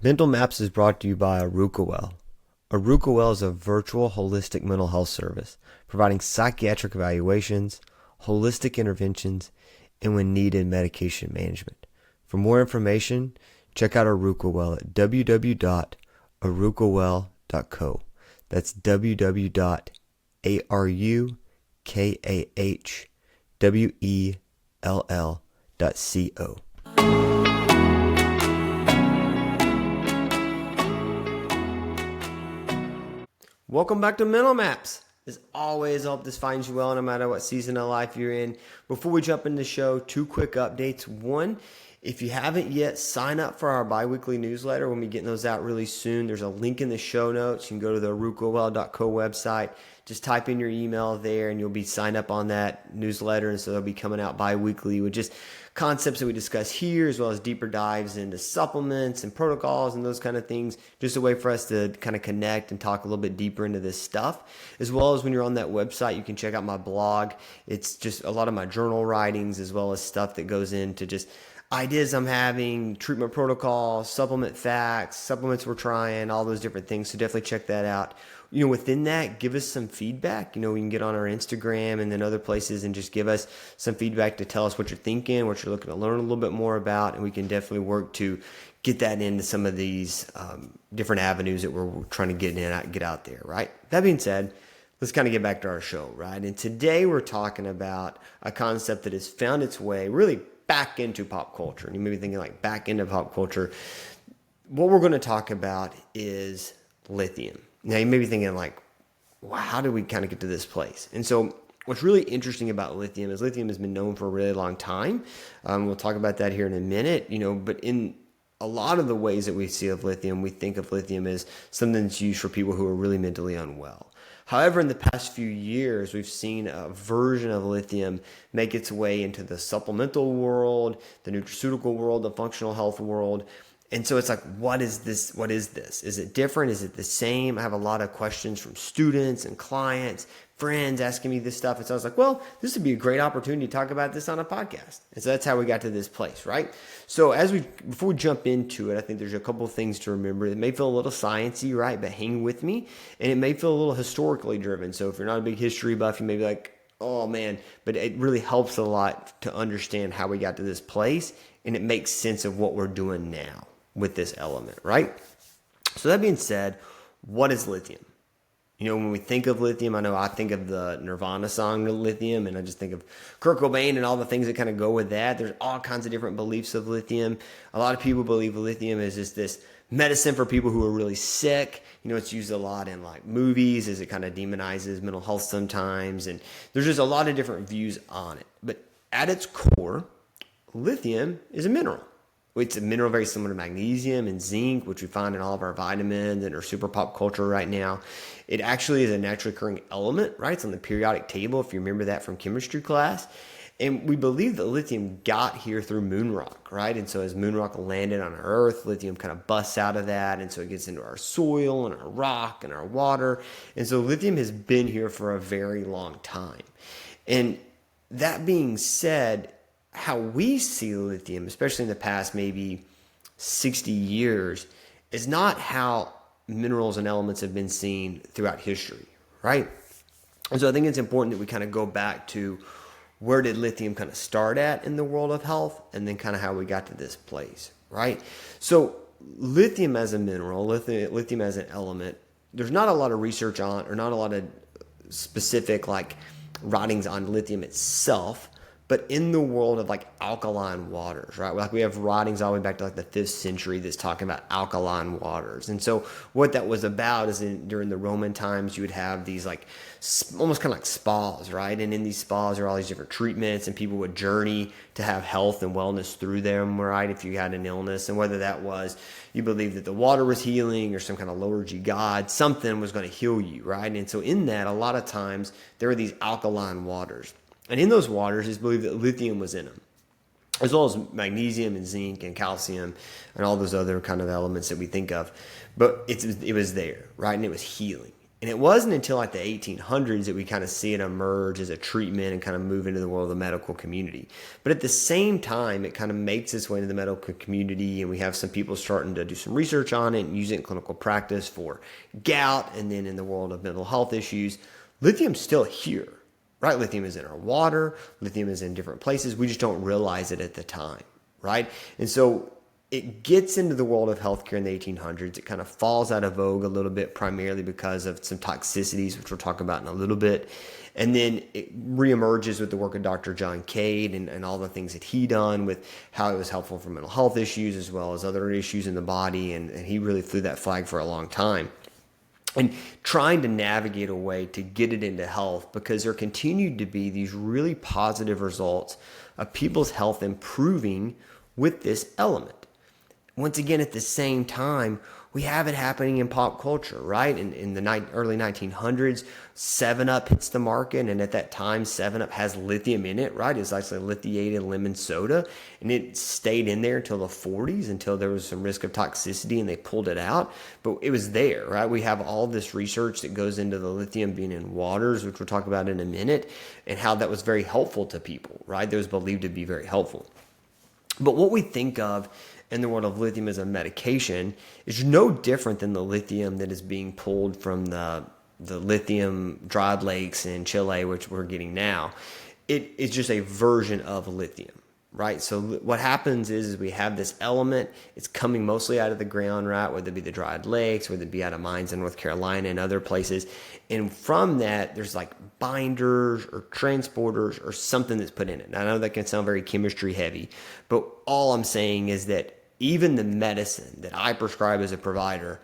Mental Maps is brought to you by Well. Well is a virtual holistic mental health service providing psychiatric evaluations, holistic interventions, and when needed, medication management. For more information, check out Well at www.arukawell.co. That's www.arukawell.co. Welcome back to Mental Maps. As always, I hope this finds you well no matter what season of life you're in. Before we jump into the show, two quick updates. One, if you haven't yet, sign up for our bi-weekly newsletter. We'll be getting those out really soon. There's a link in the show notes. You can go to the arukawell.co website. Just type in your email there and you'll be signed up on that newsletter. And so they'll be coming out bi-weekly with just concepts that we discuss here, as well as deeper dives into supplements and protocols and those kind of things. Just a way for us to kind of connect and talk a little bit deeper into this stuff. As well as when you're on that website, you can check out my blog. It's just a lot of my journal writings, as well as stuff that goes into just ideas I'm having, treatment protocols, supplement facts, supplements we're trying, all those different things. So definitely check that out. Within that, give us some feedback. We can get on our Instagram and then other places and just give us some feedback to tell us what you're thinking, what you're looking to learn a little bit more about. And we can definitely work to get that into some of these different avenues that we're trying to get out there, right? That being said, let's kind of get back to our show, right? And today we're talking about a concept that has found its way really back into pop culture. And you may be thinking like back into pop culture. What we're going to talk about is lithium. Now you may be thinking like, wow, how did we kind of get to this place? And so what's really interesting about lithium is lithium has been known for a really long time. We'll talk about that here in a minute, but in a lot of the ways that we see of lithium, we think of lithium as something that's used for people who are really mentally unwell. However, in the past few years, we've seen a version of lithium make its way into the supplemental world, the nutraceutical world, the functional health world. And so it's like, what is this? What is this? Is it different? Is it the same? I have a lot of questions from students and clients, friends asking me this stuff. And so I was like, well, this would be a great opportunity to talk about this on a podcast. And so that's how we got to this place, right? So before we jump into it, I think there's a couple of things to remember. It may feel a little sciencey, right? But hang with me. And it may feel a little historically driven. So if you're not a big history buff, you may be like, oh man, but it really helps a lot to understand how we got to this place. And it makes sense of what we're doing now with this element, right? So that being said, what is lithium? When we think of lithium, I know I think of the Nirvana song Lithium, and I just think of Kurt Cobain and all the things that kind of go with that. There's all kinds of different beliefs of lithium. A lot of people believe lithium is just this medicine for people who are really sick. It's used a lot in like movies as it kind of demonizes mental health sometimes, and there's just a lot of different views on it. But at its core, lithium is a mineral. It's a mineral very similar to magnesium and zinc, which we find in all of our vitamins and our super pop culture right now. It actually is a naturally occurring element, right? It's on the periodic table, if you remember that from chemistry class. And we believe that lithium got here through moon rock, right? And so as moon rock landed on our Earth, lithium kind of busts out of that. And so it gets into our soil and our rock and our water. And so lithium has been here for a very long time. And that being said, how we see lithium, especially in the past maybe 60 years, is not how minerals and elements have been seen throughout history, right? And so I think it's important that we kind of go back to where did lithium kind of start at in the world of health, and then kind of how we got to this place, right? So lithium as a mineral, lithium as an element, there's not a lot of research on, or not a lot of specific like writings on lithium itself. But in the world of like alkaline waters, right? Like we have writings all the way back to like the 5th century that's talking about alkaline waters. And so what that was about is during the Roman times, you would have these like almost kind of like spas, right? And in these spas are all these different treatments, and people would journey to have health and wellness through them, right? If you had an illness, and whether that was you believe that the water was healing or some kind of lower G god, something was going to heal you, right? And so in that, a lot of times there were these alkaline waters. And in those waters, it's believed that lithium was in them, as well as magnesium and zinc and calcium and all those other kind of elements that we think of. But it was there, right? And it was healing. And it wasn't until like the 1800s that we kind of see it emerge as a treatment and kind of move into the world of the medical community. But at the same time, it kind of makes its way into the medical community, and we have some people starting to do some research on it and use it in clinical practice for gout. And then in the world of mental health issues, lithium's still here, right? Lithium is in our water. Lithium is in different places. We just don't realize it at the time, right? And so it gets into the world of healthcare in the 1800s. It kind of falls out of vogue a little bit, primarily because of some toxicities, which we'll talk about in a little bit. And then it reemerges with the work of Dr. John Cade and all the things that he done with how it was helpful for mental health issues as well as other issues in the body. And he really flew that flag for a long time. And trying to navigate a way to get it into health, because there continued to be these really positive results of people's health improving with this element. Once again, at the same time, we have it happening in pop culture, right? In the early 1900s, 7-Up hits the market, and at that time, 7-Up has lithium in it, right? It's actually a lithiated lemon soda, and it stayed in there until the 40s, until there was some risk of toxicity, and they pulled it out. But it was there, right? We have all this research that goes into the lithium being in waters, which we'll talk about in a minute, and how that was very helpful to people, right? That was believed to be very helpful. But what we think of in the world of lithium as a medication is no different than the lithium that is being pulled from the lithium dried lakes in Chile, which we're getting now. It is just a version of lithium, right? So what happens is we have this element. It's coming mostly out of the ground, right? Whether it be the dried lakes, whether it be out of mines in North Carolina and other places. And from that, there's like binders or transporters or something that's put in it. Now, I know that can sound very chemistry heavy, but all I'm saying is that even the medicine that I prescribe as a provider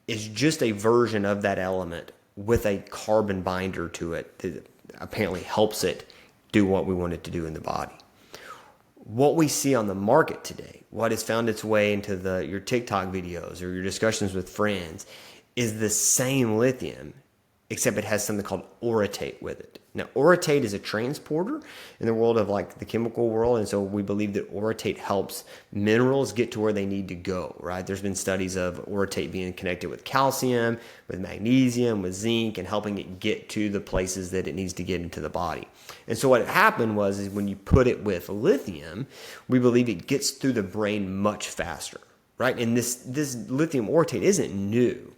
is just a version of that element with a carbon binder to it that apparently helps it do what we want it to do in the body. What we see on the market today, what has found its way into your TikTok videos or your discussions with friends, is the same lithium, except it has something called orotate with it. Now, orotate is a transporter in the world of like the chemical world, and so we believe that orotate helps minerals get to where they need to go, right? There's been studies of orotate being connected with calcium, with magnesium, with zinc, and helping it get to the places that it needs to get into the body. And so what happened is when you put it with lithium, we believe it gets through the brain much faster, right? And this lithium orotate isn't new.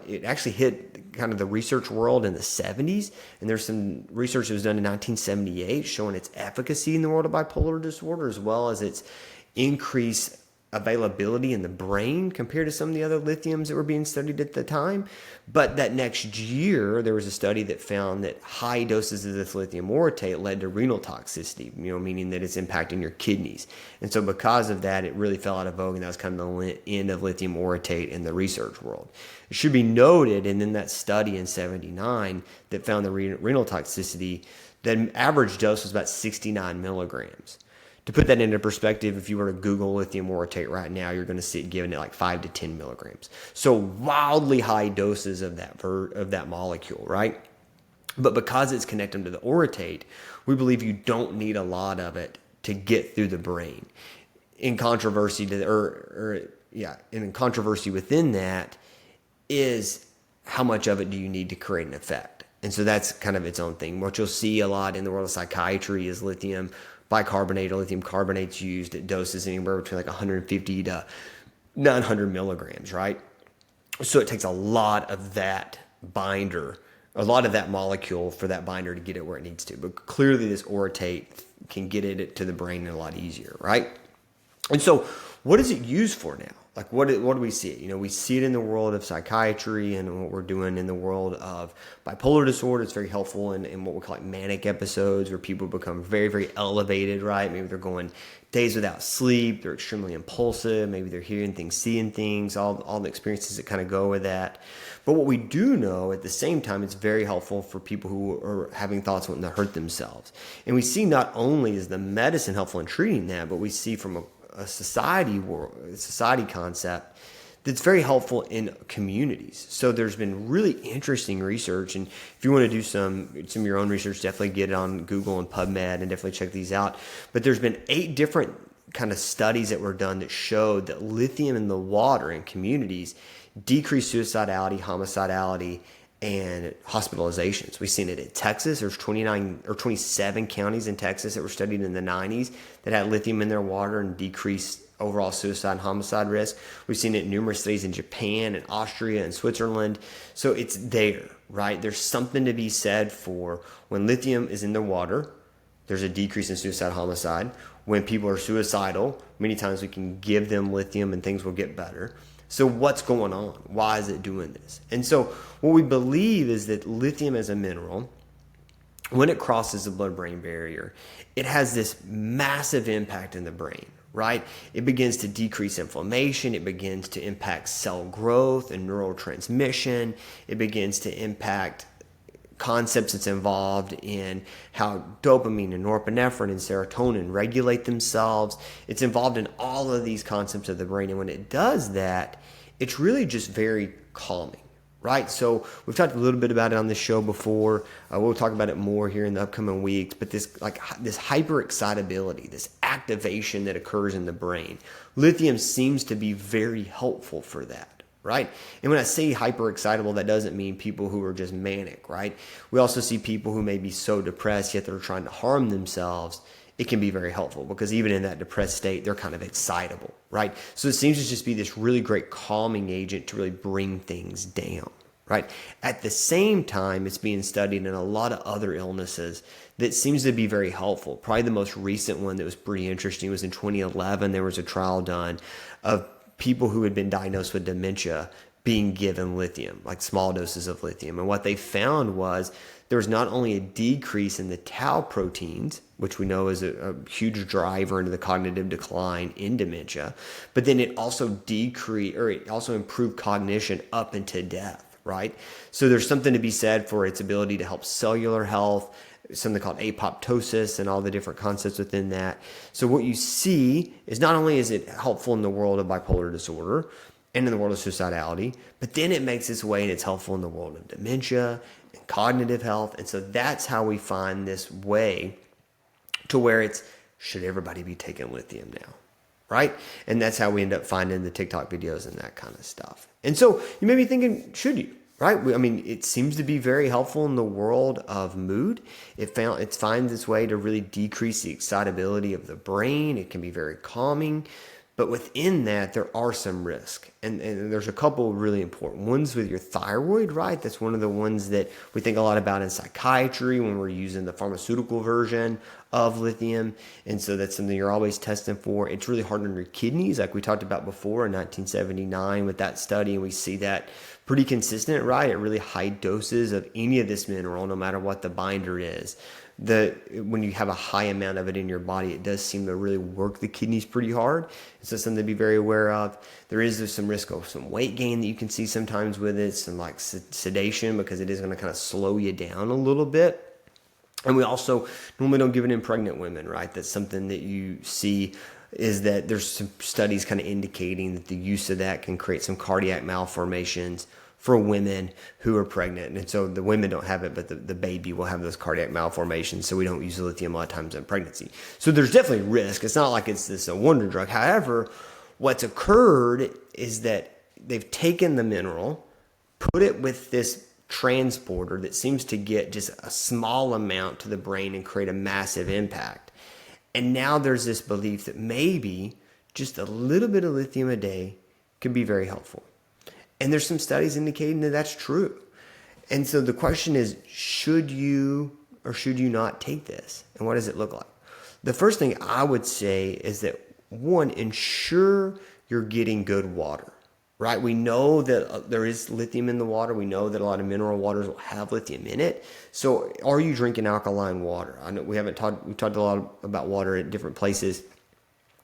It actually hit kind of the research world in the 70s, and there's some research that was done in 1978 showing its efficacy in the world of bipolar disorder, as well as its increased availability in the brain compared to some of the other lithiums that were being studied at the time. But that next year, there was a study that found that high doses of this lithium orotate led to renal toxicity, meaning that it's impacting your kidneys. And so because of that, it really fell out of vogue, and that was kind of the end of lithium orotate in the research world. It should be noted, and in that study in 79 that found the renal toxicity, the average dose was about 69 milligrams. To put that into perspective, if you were to Google lithium orotate right now, you're going to see it given at like 5 to 10 milligrams. So wildly high doses of that molecule, right? But because it's connected to the orotate, we believe you don't need a lot of it to get through the brain. In controversy in controversy within that is how much of it do you need to create an effect? And so that's kind of its own thing. What you'll see a lot in the world of psychiatry is lithium bicarbonate or lithium carbonate's used at doses anywhere between like 150 to 900 milligrams, right? So it takes a lot of that binder, a lot of that molecule for that binder to get it where it needs to. But clearly this orotate can get it to the brain a lot easier, right? And so what is it used for now? Like what do we see it? We see it in the world of psychiatry and what we're doing in the world of bipolar disorder. It's very helpful in what we call like manic episodes where people become very, very elevated, right? Maybe they're going days without sleep. They're extremely impulsive. Maybe they're hearing things, seeing things, all the experiences that kind of go with that. But what we do know at the same time, it's very helpful for people who are having thoughts wanting to hurt themselves. And we see not only is the medicine helpful in treating that, but we see from a society concept that's very helpful in communities. So there's been really interesting research, and if you want to do some of your own research, definitely get it on Google and PubMed and definitely check these out. But there's been 8 different kind of studies that were done that showed that lithium in the water in communities decreased suicidality, homicidality, and hospitalizations. We've seen it in Texas. There's 29 or 27 counties in Texas that were studied in the 90s that had lithium in their water and decreased overall suicide and homicide risk. We've seen it in numerous studies in Japan and Austria and Switzerland. So it's there, right? There's something to be said for when lithium is in the water, there's a decrease in suicide homicide. When people are suicidal, many times we can give them lithium and things will get better. So what's going on? Why is it doing this? And so what we believe is that lithium as a mineral, when it crosses the blood-brain barrier, it has this massive impact in the brain, right? It begins to decrease inflammation. It begins to impact cell growth and neurotransmission. It begins to impact concepts that's involved in how dopamine and norepinephrine and serotonin regulate themselves. It's involved in all of these concepts of the brain. And when it does that, it's really just very calming, right? So we've talked a little bit about it on this show before. We'll talk about it more here in the upcoming weeks. But this hyperexcitability, this activation that occurs in the brain, lithium seems to be very helpful for that. Right? And when I say hyperexcitable, that doesn't mean people who are just manic, right? We also see people who may be so depressed yet they're trying to harm themselves. It can be very helpful because even in that depressed state, they're kind of excitable, right? So it seems to just be this really great calming agent to really bring things down, right? At the same time, it's being studied in a lot of other illnesses that seems to be very helpful. Probably the most recent one that was pretty interesting was in 2011. There was a trial done of people who had been diagnosed with dementia being given lithium, like small doses of lithium. And what they found was there was not only a decrease in the tau proteins, which we know is a huge driver into the cognitive decline in dementia, but then it also improved cognition up into death, right? So there's something to be said for its ability to help cellular health, something called apoptosis and all the different concepts within that. So what you see is not only is it helpful in the world of bipolar disorder and in the world of suicidality, but then it makes its way and it's helpful in the world of dementia and cognitive health. And so that's how we find this way to where it's, should everybody be taking lithium now? Right? And that's how we end up finding the TikTok videos and that kind of stuff. And so you may be thinking, should you? Right? I mean, it seems to be very helpful in the world of mood. It finds its way to really decrease the excitability of the brain. It can be very calming. But within that, there are some risks. And there's a couple really important ones with your thyroid, right? That's one of the ones that we think a lot about in psychiatry when we're using the pharmaceutical version of lithium. And so that's something you're always testing for. It's really hard on your kidneys, like we talked about before in 1979 with that study. And we see that pretty consistent, right? At really high doses of any of this mineral, no matter what the binder is. When you have a high amount of it in your body, it does seem to really work the kidneys pretty hard. So something to be very aware of. There's some risk of some weight gain that you can see sometimes with it, some like sedation, because it is going to kind of slow you down a little bit. And we also normally don't give it in pregnant women, right? That's something that you see is that there's some studies kind of indicating that the use of that can create some cardiac malformations for women who are pregnant. And so the women don't have it, but the baby will have those cardiac malformations. So we don't use lithium a lot of times in pregnancy. So there's definitely risk. It's not like it's this a wonder drug. However, what's occurred is that they've taken the mineral, put it with this transporter that seems to get just a small amount to the brain and create a massive impact. And now there's this belief that maybe just a little bit of lithium a day could be very helpful. And there's some studies indicating that that's true. And so the question is, should you or should you not take this? And what does it look like? The first thing I would say is that, one, ensure you're getting good water, right? We know that there is lithium in the water. We know that a lot of mineral waters will have lithium in it. So are you drinking alkaline we talked a lot about water at different places,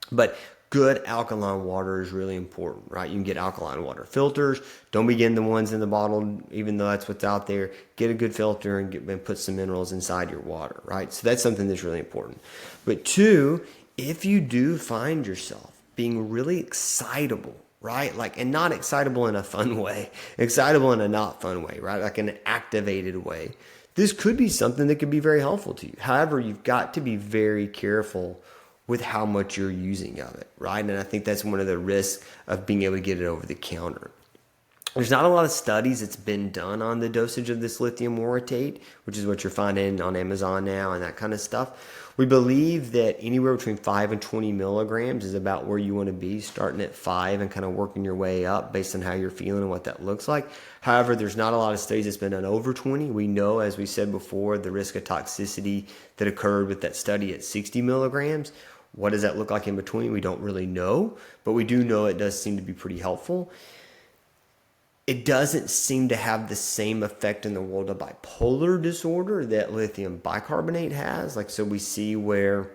but good alkaline water is really important, right? You can get alkaline water filters. Don't be getting the ones in the bottle, even though that's what's out there. Get a good filter and put some minerals inside your water, right? So that's something that's really important. But two, if you do find yourself being really excitable, right? And not excitable in a fun way, excitable in a not fun way, right? Like an activated way. This could be something that could be very helpful to you. However, you've got to be very careful with how much you're using of it, right? And I think that's one of the risks of being able to get it over the counter. There's not a lot of studies that's been done on the dosage of this lithium orotate, which is what you're finding on Amazon now and that kind of stuff. We believe that anywhere between 5 and 20 milligrams is about where you want to be, starting at 5 and kind of working your way up based on how you're feeling and what that looks like. However, there's not a lot of studies that's been done over 20. We know, as we said before, the risk of toxicity that occurred with that study at 60 milligrams. What does that look like in between? We don't really know, but we do know it does seem to be pretty helpful. It doesn't seem to have the same effect in the world of bipolar disorder that lithium bicarbonate has. Like, so we see where,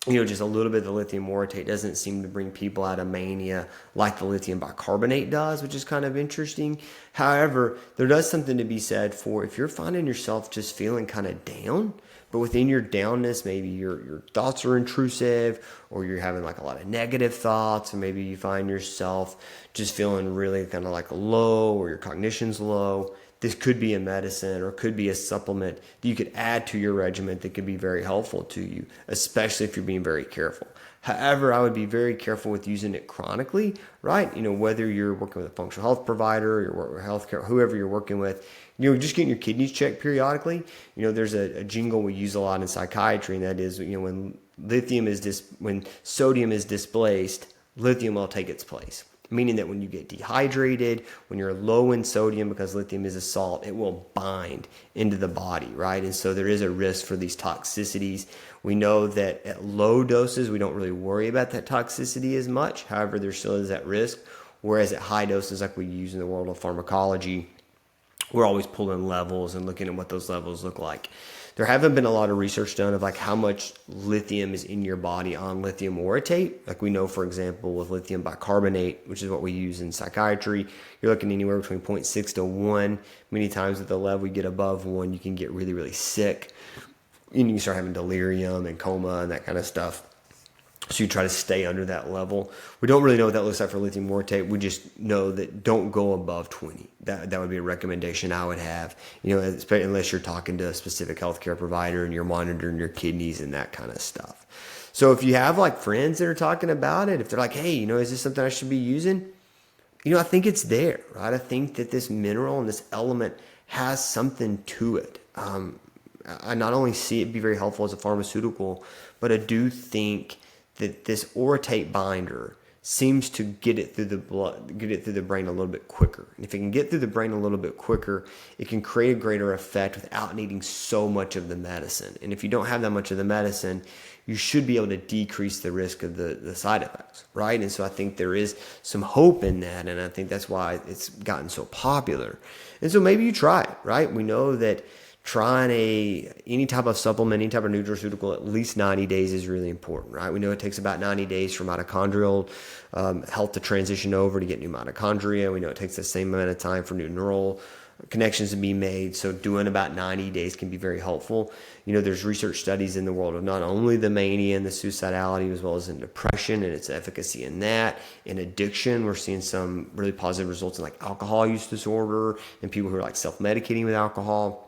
just a little bit of the lithium orotate doesn't seem to bring people out of mania like the lithium bicarbonate does, which is kind of interesting. However, there does something to be said for if you're finding yourself just feeling kind of down, but within your downness, maybe your thoughts are intrusive, or you're having like a lot of negative thoughts, or maybe you find yourself just feeling really kind of like low, or your cognition's low. This could be a medicine or could be a supplement that you could add to your regimen that could be very helpful to you, especially if you're being very careful. However, I would be very careful with using it chronically, right? Whether you're working with a functional health provider, you're working with healthcare, whoever you're working with, just getting your kidneys checked periodically. There's a jingle we use a lot in psychiatry, and that is, when when sodium is displaced, lithium will take its place. Meaning that when you get dehydrated, when you're low in sodium, because lithium is a salt, it will bind into the body, right? And so there is a risk for these toxicities. We know that at low doses, we don't really worry about that toxicity as much. However, there still is that risk. Whereas at high doses, like we use in the world of pharmacology, we're always pulling levels and looking at what those levels look like. There haven't been a lot of research done of like how much lithium is in your body on lithium orotate. Like we know, for example, with lithium bicarbonate, which is what we use in psychiatry, you're looking anywhere between 0.6 to 1. Many times at the level you get above 1, you can get really, really sick. And you can start having delirium and coma and that kind of stuff. So you try to stay under that level. We don't really know what that looks like for lithium orotate. We just know that don't go above 20. That would be a recommendation I would have, unless you're talking to a specific healthcare provider and you're monitoring your kidneys and that kind of stuff. So if you have like friends that are talking about it, if they're like, hey, is this something I should be using? I think it's there, right? I think that this mineral and this element has something to it. I not only see it be very helpful as a pharmaceutical, but I do think that this orotate binder seems to get it through the blood, get it through the brain a little bit quicker. And if it can get through the brain a little bit quicker, it can create a greater effect without needing so much of the medicine. And if you don't have that much of the medicine, you should be able to decrease the risk of the side effects, right? And so I think there is some hope in that, and I think that's why it's gotten so popular. And so maybe you try it, right? We know that trying any type of supplement, any type of nutraceutical, at least 90 days is really important, right? We know it takes about 90 days for mitochondrial health to transition over to get new mitochondria. We know it takes the same amount of time for new neural connections to be made. So doing about 90 days can be very helpful. There's research studies in the world of not only the mania and the suicidality, as well as in depression and its efficacy in that. In addiction, we're seeing some really positive results in like alcohol use disorder and people who are like self-medicating with alcohol.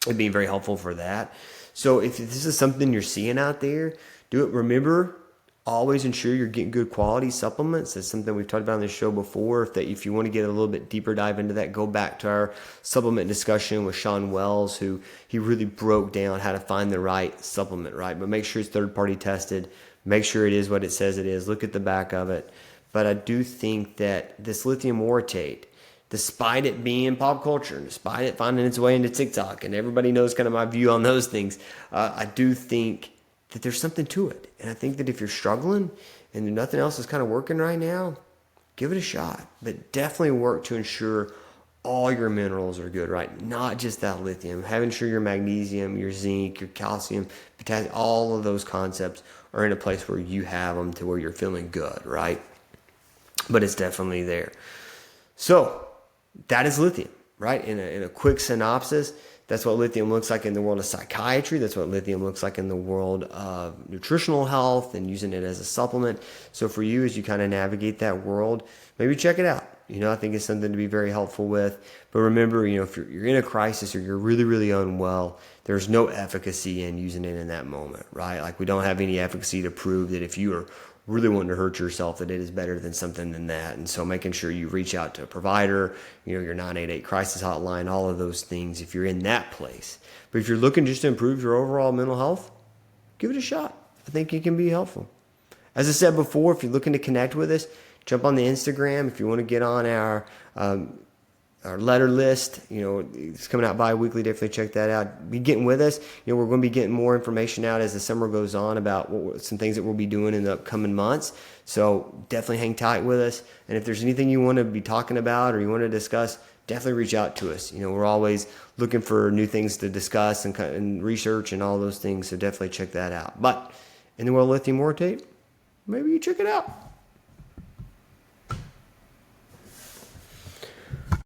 It'd be very helpful for that. So if this is something you're seeing out there, do it. Remember, always ensure you're getting good quality supplements. That's something we've talked about on this show before. If you want to get a little bit deeper dive into that, go back to our supplement discussion with Sean Wells, who he really broke down how to find the right supplement, right? But make sure it's third-party tested. Make sure it is what it says it is. Look at the back of it. But I do think that this lithium orotate, despite it being pop culture, despite it finding its way into TikTok, and everybody knows kind of my view on those things, I do think that there's something to it. And I think that if you're struggling and nothing else is kind of working right now, give it a shot. But definitely work to ensure all your minerals are good, right? Not just that lithium. Having sure your magnesium, your zinc, your calcium, potassium, all of those concepts are in a place where you have them to where you're feeling good, right? But it's definitely there. So that is lithium, right? In a quick synopsis, that's what lithium looks like in the world of psychiatry. That's what lithium looks like in the world of nutritional health and using it as a supplement. So for you, as you kind of navigate that world, maybe check it out. I think it's something to be very helpful with. But remember, if you're in a crisis or you're really, really unwell, there's no efficacy in using it in that moment, right? Like we don't have any efficacy to prove that if you are really wanting to hurt yourself, that it is better than something than that. And so making sure you reach out to a provider, your 988 crisis hotline, all of those things if you're in that place. But if you're looking just to improve your overall mental health, give it a shot. I think it can be helpful. As I said before, if you're looking to connect with us, jump on the Instagram. If you want to get on our letter list, it's coming out bi-weekly. Definitely check that out. Be getting with us. We're going to be getting more information out as the summer goes on about some things that we'll be doing in the upcoming months. So definitely hang tight with us. And if there's anything you want to be talking about or you want to discuss, definitely reach out to us. We're always looking for new things to discuss and research and all those things. So definitely check that out. But in the world of lithium orotate, maybe you check it out.